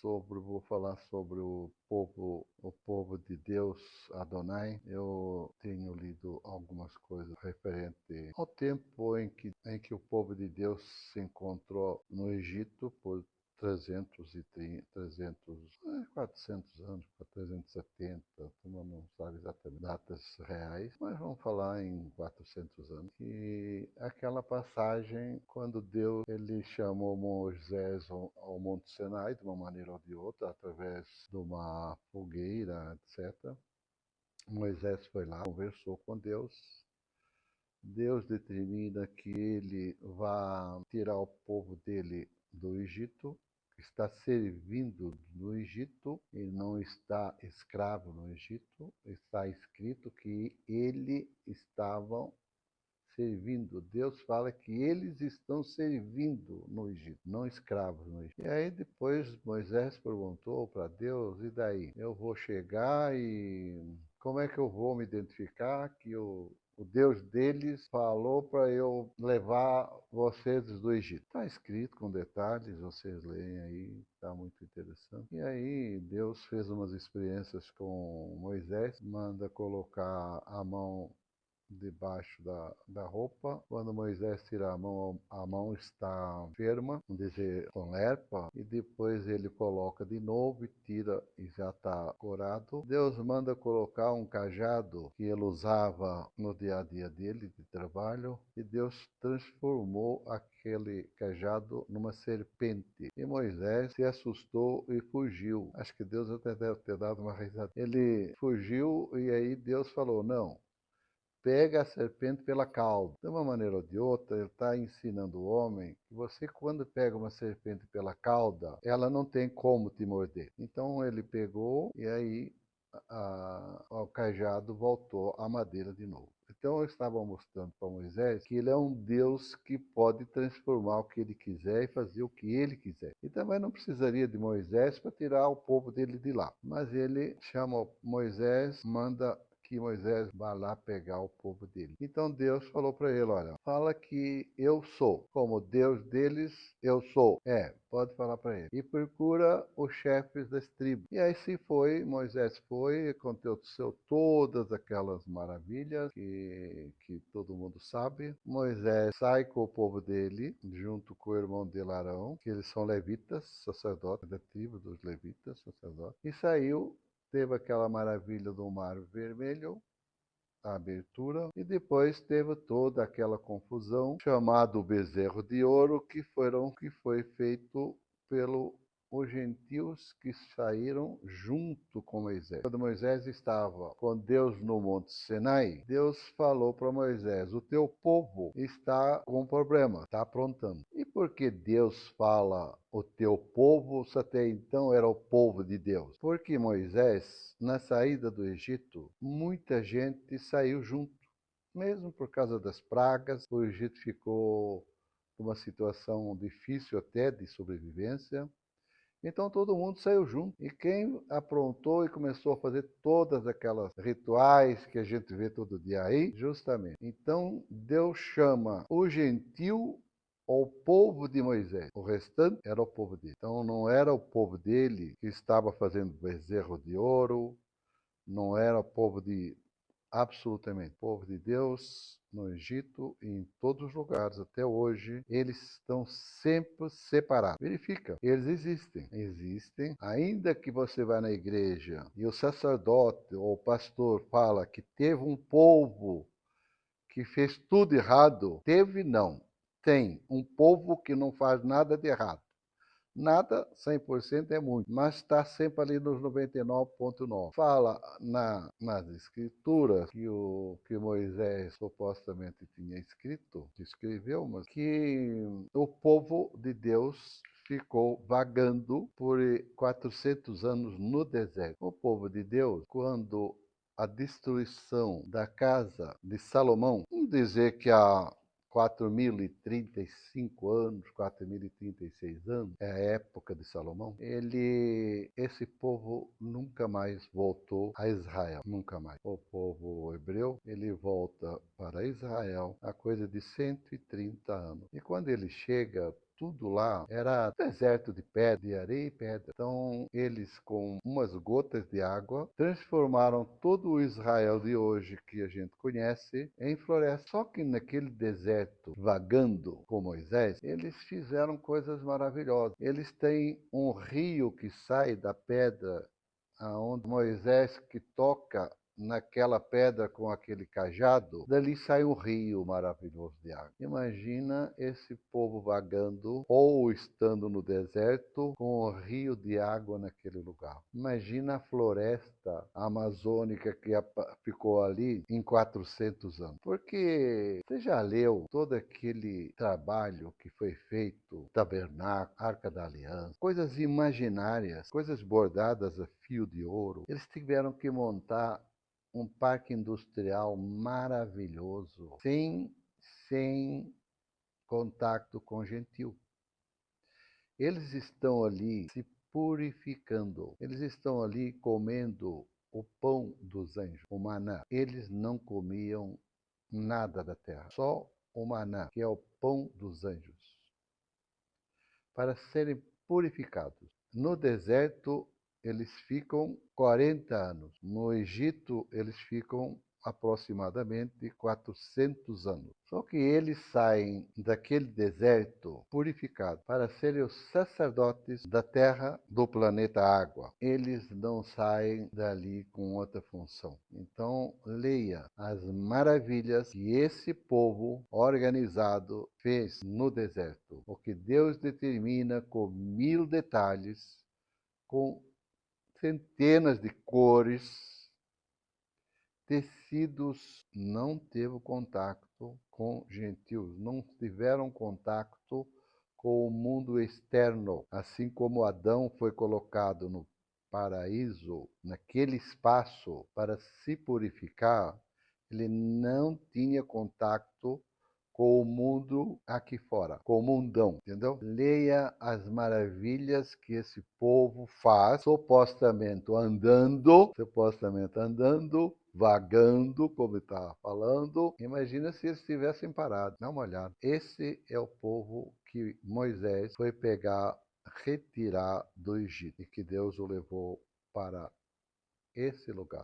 vou falar sobre o povo de Deus, Adonai. Eu tenho lido algumas coisas referente ao tempo em que o povo de Deus se encontrou no Egito por 400 anos, para 370, a turma não sabe exatamente datas reais, mas vamos falar em 400 anos. E aquela passagem, quando Deus ele chamou Moisés ao Monte Sinai, de uma maneira ou de outra, através de uma fogueira, etc. Moisés foi lá, conversou com Deus. Deus determina que ele vá tirar o povo dele do Egito, está servindo no Egito, ele não está escravo no Egito, está escrito que ele estavam servindo. Deus fala que eles estão servindo no Egito, não escravos no Egito. E aí depois Moisés perguntou para Deus, e daí? Eu vou chegar e como é que eu vou me identificar que o Deus deles falou para eu levar vocês do Egito? Está escrito com detalhes, vocês leem aí, está muito interessante. E aí Deus fez umas experiências com Moisés, manda colocar a mão debaixo da roupa. Quando Moisés tira a mão está enferma, vamos dizer, com lepra, e depois ele coloca de novo e tira e já está curado. Deus manda colocar um cajado que ele usava no dia a dia dele, de trabalho, e Deus transformou aquele cajado numa serpente. E Moisés se assustou e fugiu. Acho que Deus até deve ter dado uma risada. Ele fugiu e aí Deus falou, não, pega a serpente pela cauda. De uma maneira ou de outra, ele está ensinando o homem que você, quando pega uma serpente pela cauda, ela não tem como te morder. Então ele pegou e aí o cajado voltou à madeira de novo. Então eu estava mostrando para Moisés que ele é um Deus que pode transformar o que ele quiser e fazer o que ele quiser. E também não precisaria de Moisés para tirar o povo dele de lá. Mas ele chama Moisés, manda que Moisés vá lá pegar o povo dele. Então Deus falou para ele, olha, fala que eu sou, como Deus deles, eu sou. Pode falar para ele. E procura os chefes das tribos. E aí se foi, Moisés foi, aconteceu todas aquelas maravilhas que todo mundo sabe. Moisés sai com o povo dele, junto com o irmão dele Arão, que eles são levitas, sacerdotes da tribo dos levitas, sacerdotes, e saiu. Teve aquela maravilha do Mar Vermelho, a abertura, e depois teve toda aquela confusão, chamado bezerro de ouro, que foi feito pelos gentios que saíram junto com Moisés. Quando Moisés estava com Deus no Monte Sinai, Deus falou para Moisés, o teu povo está com problema, está aprontando. E por que Deus fala o teu povo, se até então era o povo de Deus? Porque Moisés, na saída do Egito, muita gente saiu junto, mesmo por causa das pragas. O Egito ficou numa situação difícil até de sobrevivência. Então todo mundo saiu junto. E quem aprontou e começou a fazer todas aquelas rituais que a gente vê todo dia aí, justamente. Então Deus chama o gentil ao povo de Moisés. O restante era o povo dele. Então não era o povo dele que estava fazendo bezerro de ouro, não era o povo de absolutamente. O povo de Deus no Egito e em todos os lugares até hoje, eles estão sempre separados. Verifica, eles existem. Ainda que você vá na igreja e o sacerdote ou o pastor fala que teve um povo que fez tudo errado, teve não. Tem um povo que não faz nada de errado. Nada, 100% é muito, mas está sempre ali nos 99,9. Fala nas escrituras que Moisés supostamente tinha escreveu, mas que o povo de Deus ficou vagando por 400 anos no deserto. O povo de Deus, quando a destruição da casa de Salomão, vamos dizer que a 4.035 anos, 4.036 anos, é a época de Salomão, esse povo nunca mais voltou a Israel, nunca mais. O povo hebreu, ele volta para Israel a coisa de 130 anos. E quando ele chega, tudo lá era deserto de pedra, de areia e pedra. Então, eles, com umas gotas de água, transformaram todo o Israel de hoje que a gente conhece em floresta. Só que naquele deserto, vagando com Moisés, eles fizeram coisas maravilhosas. Eles têm um rio que sai da pedra, aonde Moisés que toca naquela pedra com aquele cajado, dali sai um rio maravilhoso de água. Imagina esse povo vagando ou estando no deserto com um rio de água naquele lugar. Imagina a floresta amazônica que ficou ali em 400 anos. Porque você já leu todo aquele trabalho que foi feito, tabernáculo, Arca da Aliança, coisas imaginárias, coisas bordadas a fio de ouro. Eles tiveram que montar um parque industrial maravilhoso, sem contato com gentil. Eles estão ali se purificando, eles estão ali comendo o pão dos anjos, o maná. Eles não comiam nada da terra, só o maná, que é o pão dos anjos, para serem purificados. No deserto, eles ficam 40 anos. No Egito, eles ficam aproximadamente 400 anos. Só que eles saem daquele deserto purificados para serem os sacerdotes da terra, do planeta Água. Eles não saem dali com outra função. Então, leia as maravilhas que esse povo organizado fez no deserto. O que Deus determina com 1000 detalhes, com centenas de cores, tecidos. Não teve contato com gentios, não tiveram contato com o mundo externo. Assim como Adão foi colocado no paraíso, naquele espaço, para se purificar, ele não tinha contato com o mundo aqui fora, com o mundão, entendeu? Leia as maravilhas que esse povo faz, supostamente andando, vagando, como estava falando. Imagina se eles tivessem parado. Dá uma olhada. Esse é o povo que Moisés foi pegar, retirar do Egito, e que Deus o levou para esse lugar.